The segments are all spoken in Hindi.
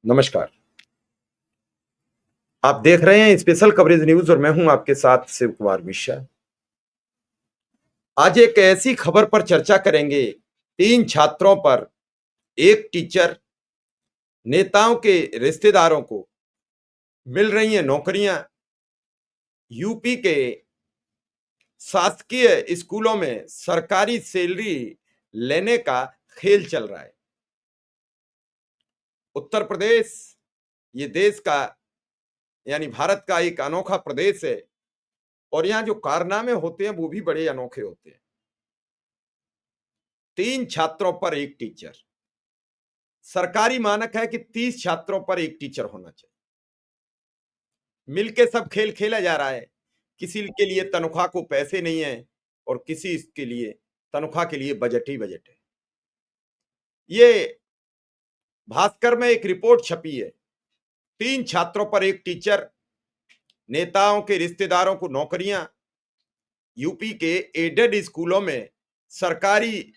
नमस्कार। आप देख रहे हैं स्पेशल कवरेज न्यूज़ और मैं हूं आपके साथ शिव कुमार मिश्रा। आज एक ऐसी खबर पर चर्चा करेंगे, 3 छात्रों पर एक टीचर, नेताओं के रिश्तेदारों को मिल रही हैं नौकरियां। यूपी के शासकीय स्कूलों में सरकारी सैलरी लेने का खेल चल रहा है। उत्तर प्रदेश ये देश का यानी भारत का एक अनोखा प्रदेश है और यहाँ जो कारनामे होते हैं वो भी बड़े अनोखे होते हैं। 3 छात्रों पर एक टीचर। सरकारी मानक है कि 30 छात्रों पर एक टीचर होना चाहिए। मिलके सब खेल खेला जा रहा है। किसी के लिए तनख्वाह को पैसे नहीं है और किसी के लिए तनख्वाह के लिए बजट ही बजट है। ये भास्कर में एक रिपोर्ट छपी है। 3 छात्रों पर एक टीचर, नेताओं के रिश्तेदारों को नौकरियां। यूपी के एडेड स्कूलों में सरकारी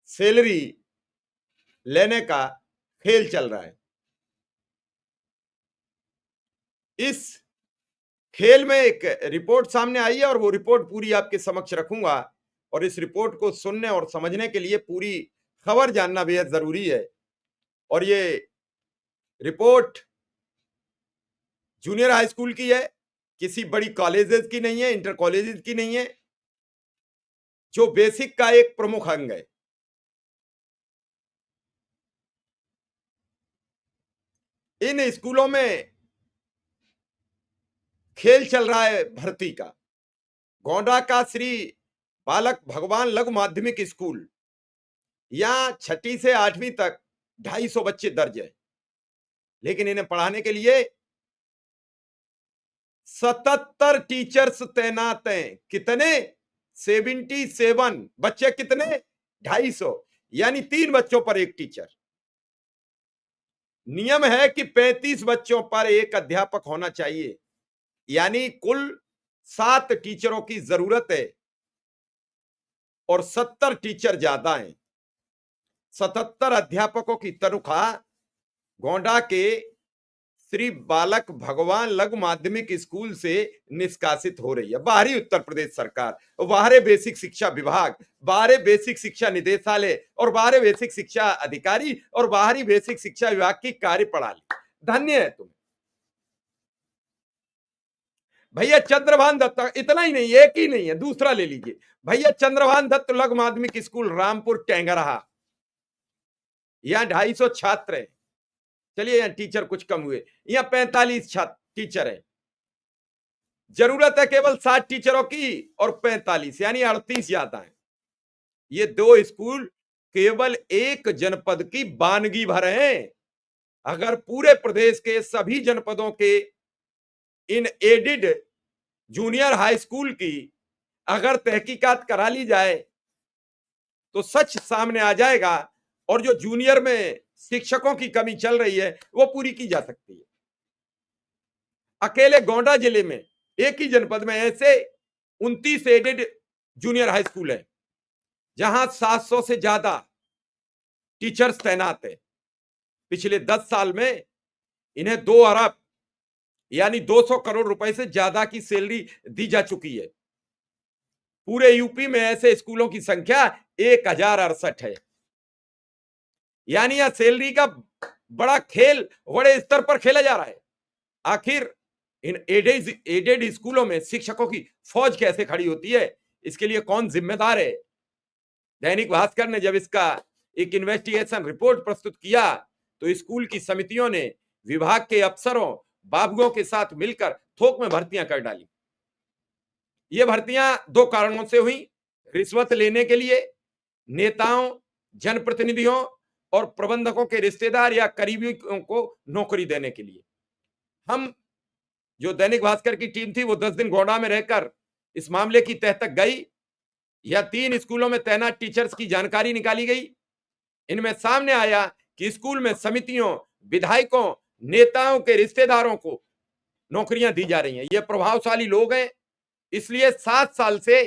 सैलरी लेने का खेल चल रहा है। इस खेल में एक रिपोर्ट सामने आई है और वो रिपोर्ट पूरी आपके समक्ष रखूंगा और इस रिपोर्ट को सुनने और समझने के लिए पूरी खबर जानना बेहद जरूरी है। और ये रिपोर्ट जूनियर हाई स्कूल की है, किसी बड़ी कॉलेजेस की नहीं है, इंटर कॉलेजेस की नहीं है, जो बेसिक का एक प्रमुख अंग है। इन स्कूलों में खेल चल रहा है भर्ती का। गोंडा का श्री बालक भगवान लघु माध्यमिक स्कूल, यहाँ 6ठी से 8वीं तक 250 बच्चे दर्ज है, लेकिन इन्हें पढ़ाने के लिए 77 टीचर्स तैनात हैं। कितने? 77 बच्चे। कितने? 250, यानी 3 बच्चों पर एक टीचर। नियम है कि 35 बच्चों पर एक अध्यापक होना चाहिए, यानी कुल 7 टीचरों की जरूरत है और 70 टीचर ज्यादा हैं। 77 अध्यापकों की तनख्वाह गोंडा के श्री बालक भगवान लघु माध्यमिक स्कूल से निष्कासित हो रही है। बाहरी उत्तर प्रदेश सरकार, बाहरे बेसिक शिक्षा विभाग, बाहरे बेसिक शिक्षा निदेशालय और बाहरे बेसिक शिक्षा अधिकारी और बाहरी बेसिक शिक्षा विभाग की कार्यप्रणाली। धन्य है तुम्हें भैया। चंद्रभान दत्त, इतना ही नहीं, एक ही नहीं है, दूसरा ले लीजिए भैया। चंद्रभान दत्त लघु माध्यमिक स्कूल रामपुर टेंगरहा, यहाँ 250 छात्र हैं। चलिए यहाँ टीचर कुछ कम हुए, यहाँ 45 छात्र टीचर है। जरूरत है केवल 60 टीचरों की और 45 यानी 38 ज्यादा है। ये 2 स्कूल केवल एक जनपद की बानगी भर हैं। अगर पूरे प्रदेश के सभी जनपदों के इन एडिड जूनियर हाई स्कूल की अगर तहकीकात करा ली जाए तो सच सामने आ जाएगा और जो जूनियर में शिक्षकों की कमी चल रही है वो पूरी की जा सकती है। अकेले गोंडा जिले में एक ही जनपद में ऐसे 29 एडेड जूनियर हाई स्कूल है जहां 700 से ज्यादा टीचर्स तैनात है। पिछले 10 साल में इन्हें 2 अरब यानी 200 करोड़ रुपए से ज्यादा की सैलरी दी जा चुकी है। पूरे यूपी में ऐसे स्कूलों की संख्या 1068 है। यानी यह सैलरी का बड़ा खेल बड़े स्तर पर खेला जा रहा है। आखिर इन एडेड स्कूलों में शिक्षकों की फौज कैसे खड़ी होती है, इसके लिए कौन जिम्मेदार है? दैनिक भास्कर ने जब इसका एक इन्वेस्टिगेशन रिपोर्ट प्रस्तुत किया तो स्कूल की समितियों ने विभाग के अफसरों बाबुओं के साथ मिलकर थोक में भर्तियां कर डाली। ये भर्तियां 2 कारणों से हुई, रिश्वत लेने के लिए, नेताओं, जनप्रतिनिधियों और प्रबंधकों के रिश्तेदार या करीबियों को नौकरी देने के लिए। हम जो दैनिक भास्कर की टीम थी वो 10 दिन गोंडा में रहकर इस मामले की तह तक गई। यह 3 स्कूलों में तैनात टीचर्स की जानकारी निकाली गई। इनमें सामने आया कि स्कूल में समितियों, विधायकों, नेताओं के रिश्तेदारों को नौकरियां दी जा रही हैं। ये प्रभावशाली लोग हैं, इसलिए 7 साल से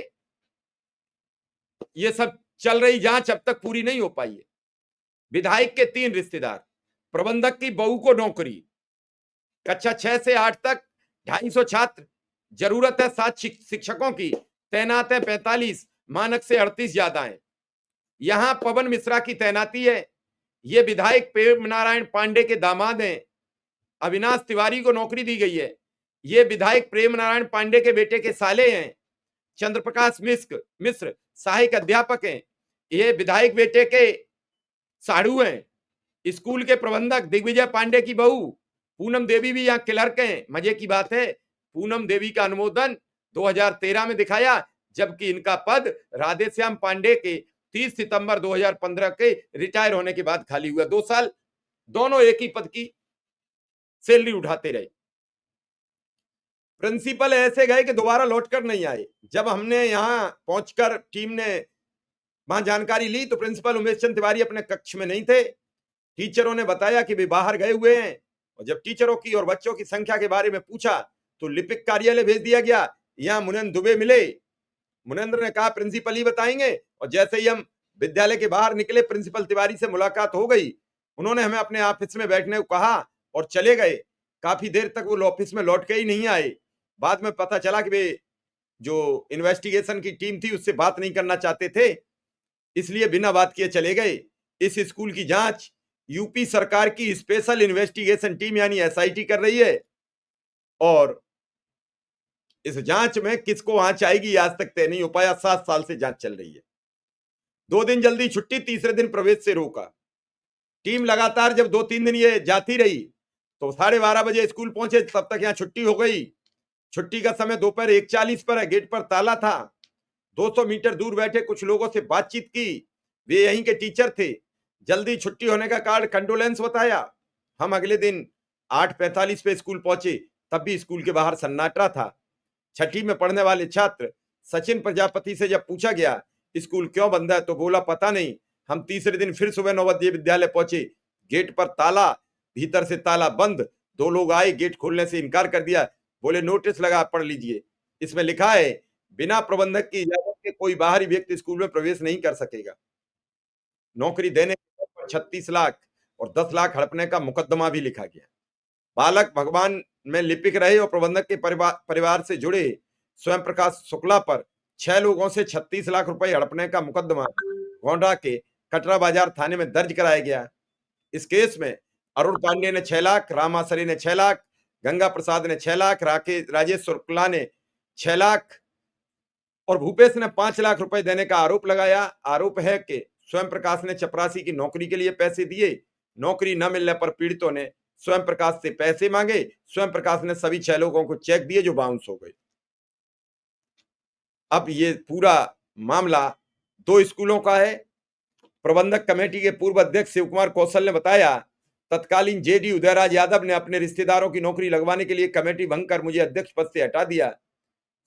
ये सब चल रही जांच अब तक पूरी नहीं हो पाई है। विधायक के 3 रिश्तेदार, प्रबंधक की बहू को नौकरी, कक्षा 6 से 8 तक 250 छात्र, जरूरत है 7 शिक्षकों की, तैनात है 45, मानक से 38 ज्यादा है। यहां पवन मिश्रा की तैनाती है। ये विधायक प्रेम नारायण पांडे के दामाद हैं। अविनाश तिवारी को नौकरी दी गई है। ये विधायक प्रेम नारायण पांडे के बेटे के साले हैं। चंद्रप्रकाश मिश्र सहायक अध्यापक हैं। ये विधायक बेटे के साड़ू हैं। स्कूल के प्रबंधक दिग्विजय पांडे की बहू पूनम देवी भी यहाँ क्लर्क हैं। मजे की बात है, पूनम देवी का अनुमोदन 2013 में दिखाया, जबकि इनका पद राधेश्याम पांडे के 30 सितंबर 2015 के रिटायर होने के बाद खाली हुआ। 2 साल दोनों एक ही पद की सैलरी उठाते रहे। प्रिंसिपल ऐसे गए कि दोबारा लौटकर नहीं आए। जब हमने यहां पहुंचकर टीम ने वहां जानकारी ली तो प्रिंसिपल उमेश चंद तिवारी अपने कक्ष में नहीं थे। टीचरों ने बताया कि वे बाहर गए हुए हैं, और जब टीचरों की और बच्चों की संख्या के बारे में पूछा तो लिपिक कार्यालय भेज दिया गया। यहां मुनेंद्र दुबे मिले। मुनेंद्र ने कहा प्रिंसिपल ही बताएंगे, और जैसे ही हम विद्यालय के बाहर निकले प्रिंसिपल तिवारी से मुलाकात हो गई। उन्होंने हमें अपने ऑफिस में बैठने को कहा और चले गए। काफी देर तक वो ऑफिस में लौट के ही नहीं आए। बाद में पता चला कि वे जो इन्वेस्टिगेशन की टीम थी उससे बात नहीं करना चाहते थे, इसलिए बिना बात किए चले गए। इस स्कूल की जांच यूपी सरकार की स्पेशल इन्वेस्टिगेशन टीम यानी एसआईटी कर रही है, और इस जांच में किसको आंच आएगी आज तक तय नहीं हो पाया। 7 साल से जांच चल रही है। 2 दिन जल्दी छुट्टी, तीसरे दिन प्रवेश से रोका। टीम लगातार जब 2-3 दिन ये जाती रही तो 12:30 बजे स्कूल पहुंचे, तब तक यहाँ छुट्टी हो गई। छुट्टी का समय दोपहर 1:40 पर है। गेट पर ताला था। 200 मीटर दूर बैठे कुछ लोगों से बातचीत की। वे यहीं के टीचर थे। जल्दी छुट्टी होने का कारण कंडोलेंस बताया। हम अगले दिन 8:45 पे स्कूल पहुंचे, तब भी स्कूल के बाहर सन्नाटा था। छठी में पढ़ने वाले छात्र सचिन प्रजापति से जब पूछा गया स्कूल क्यों बंद है तो बोला पता नहीं। हम तीसरे दिन फिर सुबह 9 बजे विद्यालय पहुंचे। गेट पर ताला, भीतर से ताला बंद। 2 लोग आए, गेट खोलने से इनकार कर दिया। बोले नोटिस लगा, पढ़ लीजिए। इसमें लिखा है बिना प्रबंधक की इजाजत के कोई बाहरी व्यक्ति स्कूल में प्रवेश नहीं कर सकेगा। नौकरी देने पर 36 लाख और 10 लाख हड़पने का मुकदमा भी लिखा गया। बालक भगवान में लिपिक रहे और प्रबंधक के परिवार से जुड़े स्वयं प्रकाश शुक्ला पर 6 लोगों से 36 लाख रुपए हड़पने का मुकदमा गोंडा के कटरा बाजार थाने में दर्ज कराया गया। इस केस में अरुण पांडे ने 6 लाख, राम आसरे ने 6 लाख, गंगा प्रसाद ने 6 लाख, राजेश शुक्ला ने 6 लाख और भूपेश ने 5 लाख रुपए देने का आरोप लगाया। आरोप है कि स्वयं प्रकाश ने चपरासी की नौकरी के लिए पैसे दिए। नौकरी न मिलने पर पीड़ितों ने स्वयं प्रकाश से पैसे मांगे। स्वयं प्रकाश ने सभी 6 लोगों को चेक दिए जो बाउंस हो गए। अब ये पूरा मामला 2 स्कूलों का है। प्रबंधक कमेटी के पूर्व अध्यक्ष शिव कुमार कौशल ने बताया तत्कालीन जेडी उदयराज यादव ने अपने रिश्तेदारों की नौकरी लगवाने के लिए कमेटी भंग कर मुझे अध्यक्ष पद से हटा दिया।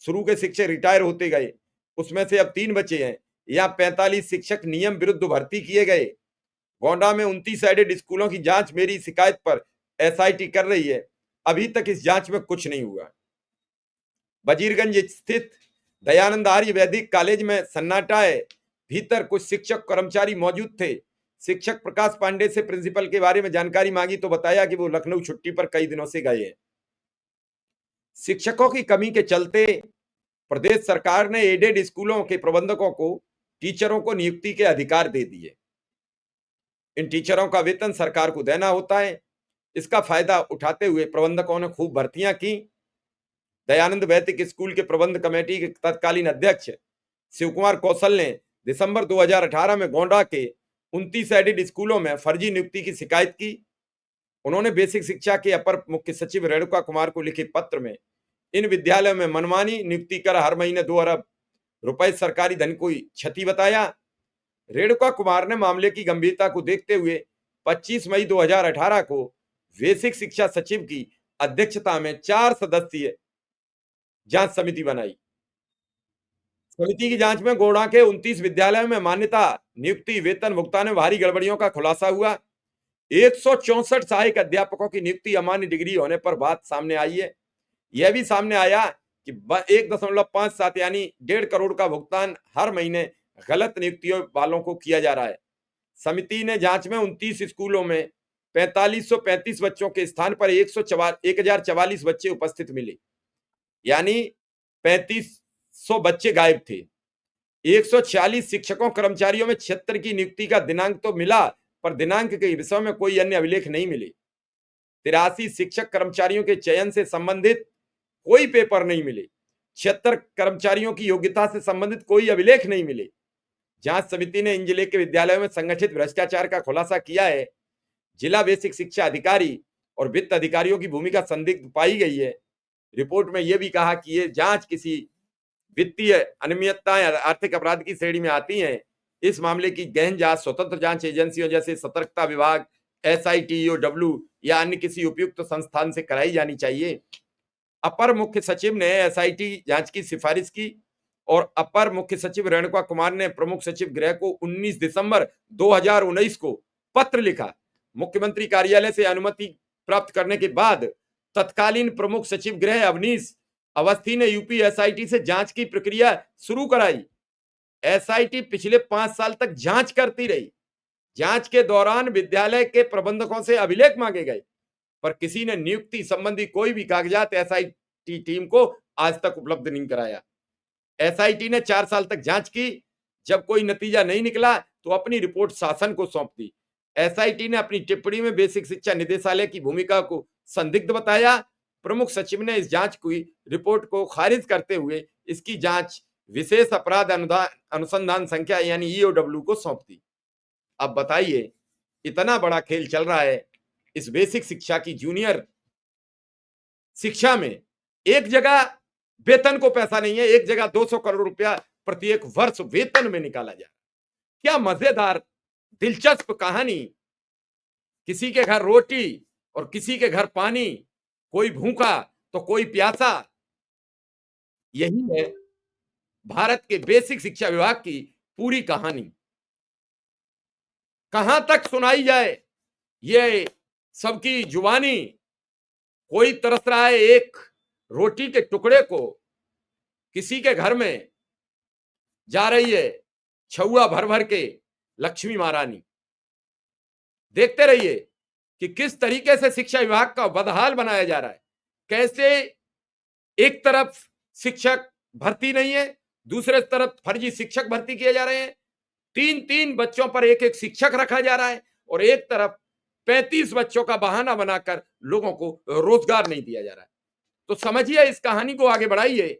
शुरू के शिक्षक रिटायर होते गए, उसमें से अब 3 बचे हैं। यहाँ 45 शिक्षक नियम विरुद्ध भर्ती किए गए। गोंडा में 29 एडेड स्कूलों की जांच मेरी शिकायत पर एसआईटी कर रही है। अभी तक इस जांच में कुछ नहीं हुआ। वजीरगंज स्थित दयानंद आर्य वैदिक कॉलेज में सन्नाटा है। भीतर कुछ शिक्षक कर्मचारी मौजूद थे। शिक्षक प्रकाश पांडे से प्रिंसिपल के बारे में जानकारी मांगी तो बताया कि वो लखनऊ छुट्टी पर कई दिनों से गए हैं। शिक्षकों की कमी के चलते प्रदेश सरकार ने एडेड स्कूलों के प्रबंधकों को टीचरों को नियुक्ति के अधिकार दे दिए। इन टीचरों का वेतन सरकार को देना होता है। इसका फायदा उठाते हुए प्रबंधकों ने खूब भर्तियां की। दयानंद वैदिक स्कूल के प्रबंध कमेटी के तत्कालीन अध्यक्ष शिव कुमार कौशल ने दिसंबर 2018 में गोंडा के 29 एडेड स्कूलों में फर्जी नियुक्ति की शिकायत की। उन्होंने बेसिक शिक्षा के अपर मुख्य सचिव रेणुका कुमार को लिखे पत्र में इन विद्यालयों में मनमानी नियुक्ति कर हर महीने 2 अरब रुपए सरकारी धन को क्षति बताया। रेणुका कुमार ने मामले की गंभीरता को देखते हुए 25 मई 2018 को बेसिक शिक्षा सचिव की अध्यक्षता में 4 सदस्यीय जांच समिति बनाई। समिति की जांच में गोंडा के 29 विद्यालयों में मान्यता, नियुक्ति, वेतन भुगतान में भारी गड़बड़ियों का खुलासा हुआ। 164 सहायक अध्यापकों की नियुक्ति अमान्य डिग्री होने पर बात सामने आई है। यह भी सामने आया कि 1.57 यानी 1.5 करोड़ का भुगतान हर महीने गलत नियुक्तियों वालों को किया जा रहा है। समिति ने जांच में 29 स्कूलों में 4535 बच्चों के स्थान पर 1044 बच्चे उपस्थित मिले, यानी 3500 बच्चे गायब थे। 146 शिक्षकों कर्मचारियों में 76 की नियुक्ति का दिनांक तो मिला, पर दिनांक के विषय में कोई अन्य अभिलेख नहीं मिले। 83 शिक्षक कर्मचारियों के चयन से संबंधित कोई पेपर नहीं मिले। 76 कर्मचारियों की योग्यता से संबंधित कोई अभिलेख नहीं मिले। जांच समिति ने इन जिले के विद्यालयों में संगठित भ्रष्टाचार का खुलासा किया है। जिला बेसिक शिक्षा अधिकारी और वित्त अधिकारियों की भूमिका संदिग्ध पाई गई है। रिपोर्ट में यह भी कहा कि ये जांच किसी वित्तीय अनियमितता या आर्थिक अपराध की श्रेणी में आती हैं। इस मामले की गहन जांच स्वतंत्र जांच एजेंसियों जैसे सतर्कता विभाग, SITOW या अन्य किसी उपयुक्त संस्थान से कराई जानी चाहिए। अपर मुख्य सचिव ने SIT जांच की सिफारिश की और अपर मुख्य सचिव रेणुका कुमार ने प्रमुख सचिव गृह को 19 दिसंबर 2019 को पत्र लिखा। मुख्यमंत्री कार्यालय से अनुमति प्राप्त करने के बाद तत्कालीन प्रमुख सचिव गृह अवनीश अवस्थी ने यूपी SIT से जांच की प्रक्रिया शुरू कराई। SIT पिछले 5 साल तक जांच करती रही। जांच के दौरान विद्यालय के प्रबंधकों से अभिलेख मांगे गए, पर किसी ने नियुक्ति संबंधी कोई भी कागजात SIT टीम को आज तक उपलब्ध नहीं कराया। SIT ने 4 साल तक जांच की। जब कोई नतीजा नहीं निकला तो अपनी रिपोर्ट शासन को सौंप दी। SIT ने अपनी टिप्पणी में बेसिक शिक्षा निदेशालय की भूमिका को संदिग्ध बताया। प्रमुख सचिव ने इस जांच की रिपोर्ट को खारिज करते हुए इसकी जांच विशेष अपराध अनुसंधान संख्या यानी EOW को सौंप दी। अब बताइए, इतना बड़ा खेल चल रहा है इस बेसिक शिक्षा की जूनियर शिक्षा में। एक जगह वेतन को पैसा नहीं है, एक जगह 200 करोड़ रुपया प्रत्येक वर्ष वेतन में निकाला जा रहा है। क्या मजेदार दिलचस्प कहानी। किसी के घर रोटी और किसी के घर पानी, कोई भूखा तो कोई प्यासा। यही है भारत के बेसिक शिक्षा विभाग की पूरी कहानी। कहां तक सुनाई जाए ये सबकी जुबानी। कोई तरस रहा है एक रोटी के टुकड़े को, किसी के घर में जा रही है छुआ भर भर के लक्ष्मी महारानी। देखते रहिए कि किस तरीके से शिक्षा विभाग का बदहाल बनाया जा रहा है। कैसे एक तरफ शिक्षक भर्ती नहीं है, दूसरे तरफ फर्जी शिक्षक भर्ती किए जा रहे हैं। 3-3 बच्चों पर एक शिक्षक रखा जा रहा है और एक तरफ 35 बच्चों का बहाना बनाकर लोगों को रोजगार नहीं दिया जा रहा है। तो समझिए, इस कहानी को आगे बढ़ाइए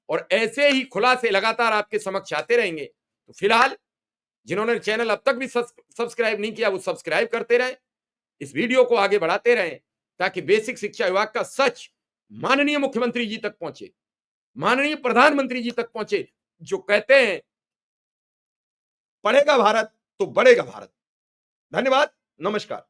और ऐसे ही खुलासे लगातार आपके समक्ष आते रहेंगे। तो फिलहाल जिन्होंने चैनल अब तक भी सब्सक्राइब नहीं किया वो सब्सक्राइब करते रहें, इस वीडियो को आगे बढ़ाते रहें ताकि बेसिक शिक्षा विभाग का सच माननीय मुख्यमंत्री जी तक पहुंचे, माननीय प्रधानमंत्री जी तक पहुंचे, जो कहते हैं पढ़ेगा भारत तो बढ़ेगा भारत। धन्यवाद, नमस्कार।